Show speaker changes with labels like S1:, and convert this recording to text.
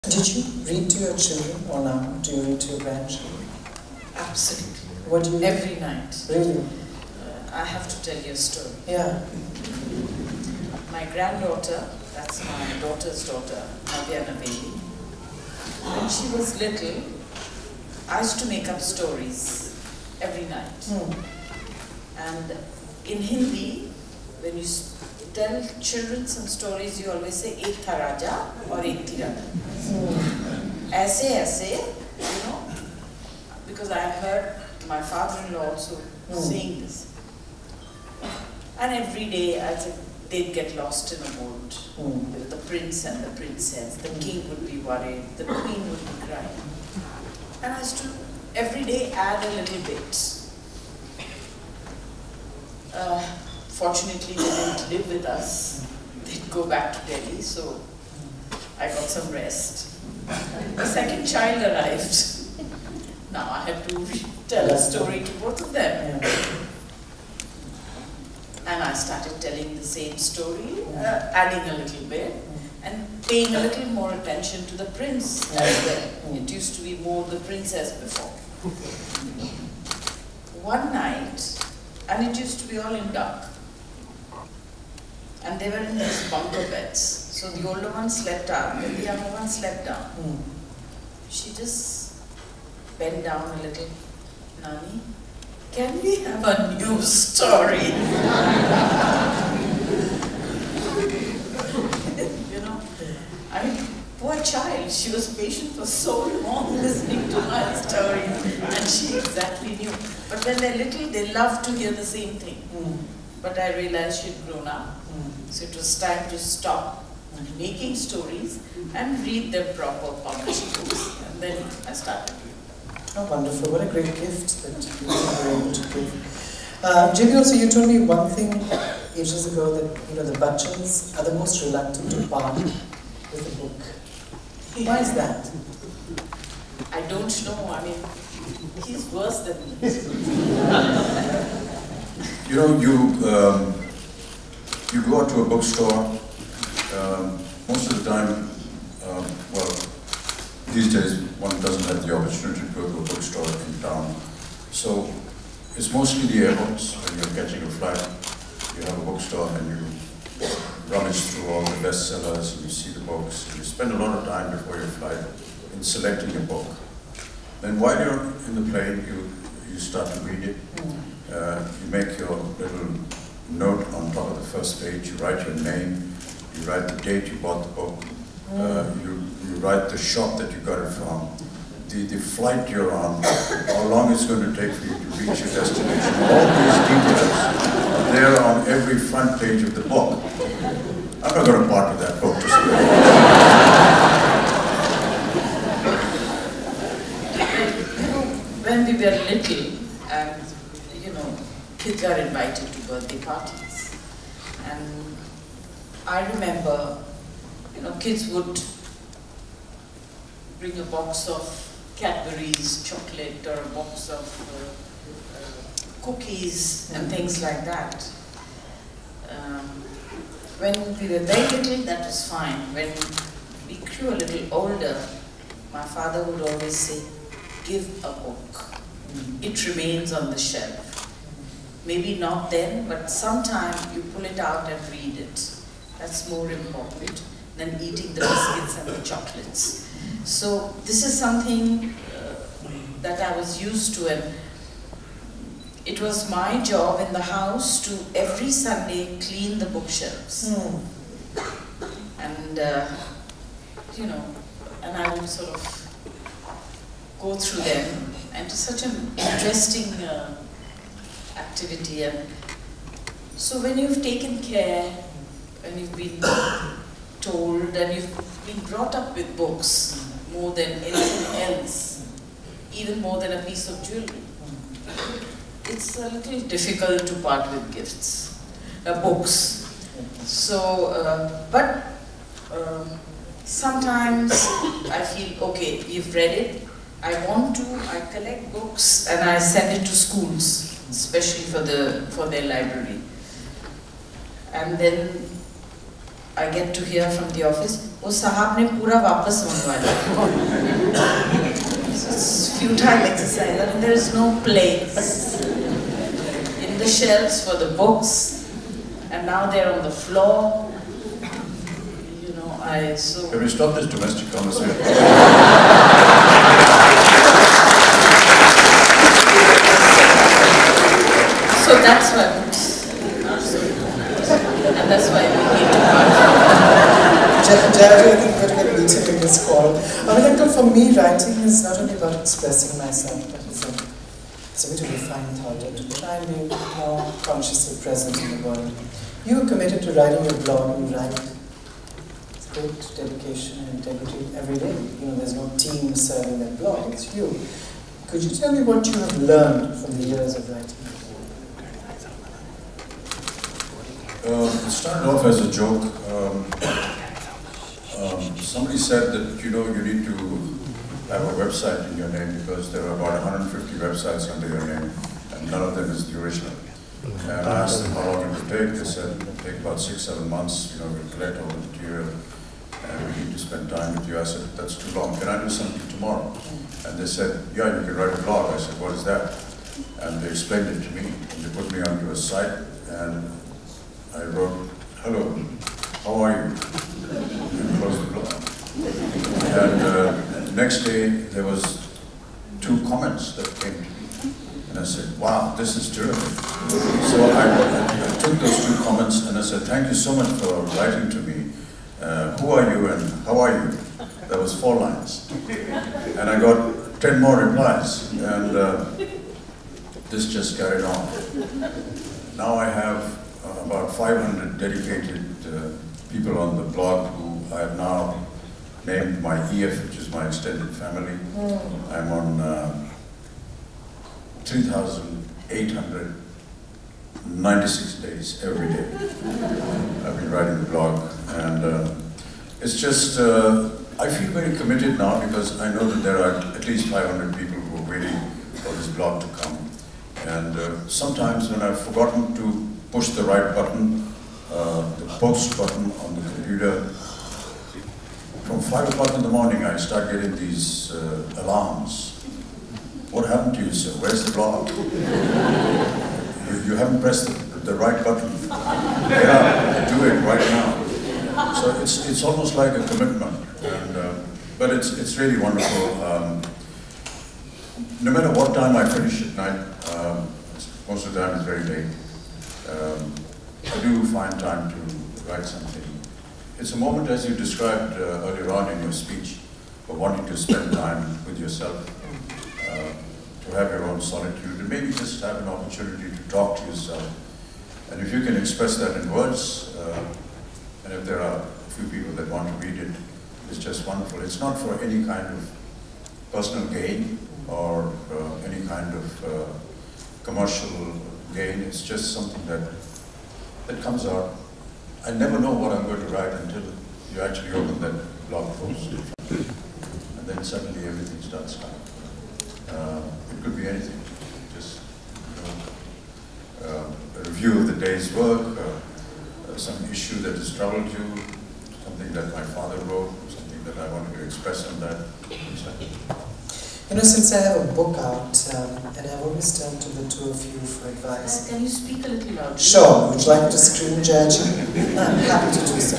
S1: Did you read to your children or now? Do you read to your grandchildren?
S2: Absolutely.
S1: What do you
S2: Every night.
S1: Really?
S2: I have to tell you a story.
S1: Yeah.
S2: My granddaughter, that's my daughter's daughter, Navya Naveli, when she was little, I used to make up stories every night. And in Hindi, when you tell children some stories, you always say ek tha raja or ek thi rani. Aise, you know, because I heard my father-in-law also saying this. And every day I think they'd get lost in a boat with the prince and the princess. The king would be worried, the queen would be crying. And I used to every day add a little bit. Fortunately, they didn't live with us. They'd go back to Delhi, so I got some rest. The second child arrived. Now I have to tell a story to both of them. And I started telling the same story, adding a little bit, and paying a little more attention to the prince as well. It used to be more the princess before. One night, and it used to be all in dark, and they were in these bunker beds. So the older one slept up and the younger one slept down. She just bent down a little. Nani, can we have a new story? You know, I mean, poor child, she was patient for so long listening to my stories, and she exactly knew. But when they're little, they love to hear the same thing. But I realized she'd grown up, so it was time to stop making stories and read them proper published books. And then I started.
S1: Oh, wonderful. What a great gift that you were able to give. Jimmy, also you told me one thing ages ago that the Bachchans are the most reluctant to part with a book. Why is that?
S2: I don't know. I mean, he's worse than me.
S3: You know, you go to a bookstore, most of the time, well, these days one doesn't have the opportunity to go to a bookstore in town. So it's mostly the airports. When you're catching a flight, you have a bookstore and you rummage through all the bestsellers and you see the books. And you spend a lot of time before your flight in selecting a book. Then while you're in the plane, you start to read it. You make your little note on top of the first page. You write your name. You write the date you bought the book. You write the shop that you got it from, the flight you're on, how long it's going to take for you to reach your destination. All these details are there on every front page of the book. I'm not going to part with that book just
S2: When we were little, and kids are invited to birthday parties, and I remember, kids would bring a box of Cadbury's chocolate or a box of cookies and things like that. When we were very little, that was fine. When we grew a little older, my father would always say, give a book. It remains on the shelf. Maybe not then, but sometime you pull it out and read it. That's more important than eating the biscuits and the chocolates. So this is something that I was used to, and it was my job in the house to every Sunday clean the bookshelves. And and I would sort of go through them, and it's such an interesting activity. And so when you've taken care, when you've been told, and you've been brought up with books more than anything else, even more than a piece of jewelry, it's a little difficult to part with books. So, but sometimes I feel, okay, we've read it, I collect books and I send it to schools, especially for their library. And then I get to hear from the office, वो साहब ने पूरा वापस मंगवाया. It's futile exercise. I mean, there is no place in the shelves for the books, and now they're on the floor. You know, so.
S3: Can we stop this domestic conversation?
S2: So that's why books are so important, and that's why we need to part.
S1: Jaya, I think we're going to get meeting in this call. I mean, Uncle, for me, writing is not only about expressing myself, but it's a way to refine thought and to try and be more consciously present in the world. You are committed to writing your blog, you write. It's great dedication and integrity every day. You know, there's no team serving that blog, it's you. Could you tell me what you have learned from the years of writing?
S3: It started off as a joke. Somebody said that, you know, you need to have a website in your name because there are about 150 websites under your name and none of them is the original. And I asked them how long it would take. They said it would take about 6-7 months. You know, we'll collect all the material and we need to spend time with you. I said, that's too long. Can I do something tomorrow? And they said, yeah, you can write a blog. I said, what is that? And they explained it to me. And they put me onto a site and I wrote, hello, how are you? And closed the blog. And the next day, there was 2 comments that came to me. And I said, wow, this is terrific. So I took those 2 comments and I said, thank you so much for writing to me. Who are you and how are you? That was 4 lines. And I got 10 more replies. And this just carried on. Now I have about 500 dedicated people on the blog who I have now named my EF, which is my extended family. I'm on 3,896 days every day. I've been writing the blog, and it's just, I feel very committed now because I know that there are at least 500 people who are waiting for this blog to come. And sometimes when I've forgotten to push the right button, the post button on the computer, from 5 o'clock in the morning I start getting these alarms. What happened to you, sir? Where's the blog? You haven't pressed the right button. Yeah, do it right now. So it's almost like a commitment, and, but it's really wonderful. No matter what time I finish at night, most of the time it's very late. I do find time to write something. It's a moment, as you described earlier on in your speech, of wanting to spend time with yourself, to have your own solitude, and maybe just have an opportunity to talk to yourself. And if you can express that in words, and if there are a few people that want to read it, it's just wonderful. It's not for any kind of personal gain or any kind of commercial gain. It's just something that comes out. I never know what I'm going to write until you actually open that blog post. And then suddenly everything starts coming. It could be anything. Just, you know, a review of the day's work, some issue that has troubled you, something that my father wrote, something that I wanted to express on that.
S1: You know, since I have a book out, and I've always turned to the 2 of you for advice.
S2: Can you speak a little louder?
S1: Sure. Would you like me to screen judge? I'm happy to do so.